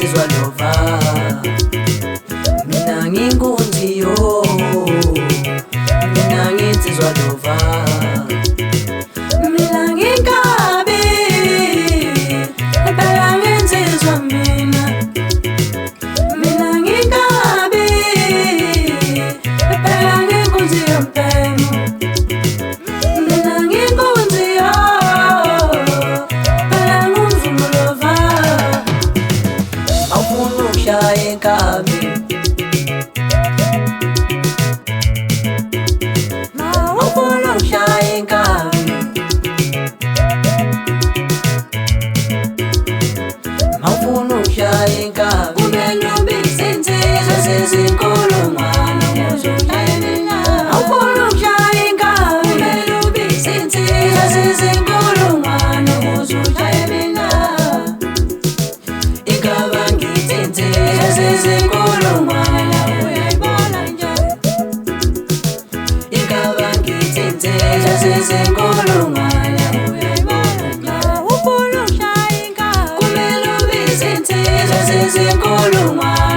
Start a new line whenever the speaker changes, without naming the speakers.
insizwa lova mina nginkunzi yo mina nginsizwa lova mina nginkabi phela nginsizwa mina nginkabi phela nginkunzi yempela mina nginkunzi yo phela ngumzulu lova awufuna ukushaya inkabi awufuna ukushaya inkabi awufuna ukushaya inkabi kumele ubise insizwa sezinkulungwane uzoshaya mina awufuna ukushaya inkabi kumele ubise insizwa sezinkulungwane uzoshaya mina ingaba ngithi insizwa sezinkulungwane nawe uyayibona nje ingaba ngithi insizwa sezinkulungwane nawe uyayibona nje awufuna ukushaya inkabi kumele ubise insizwa sezinkulungwane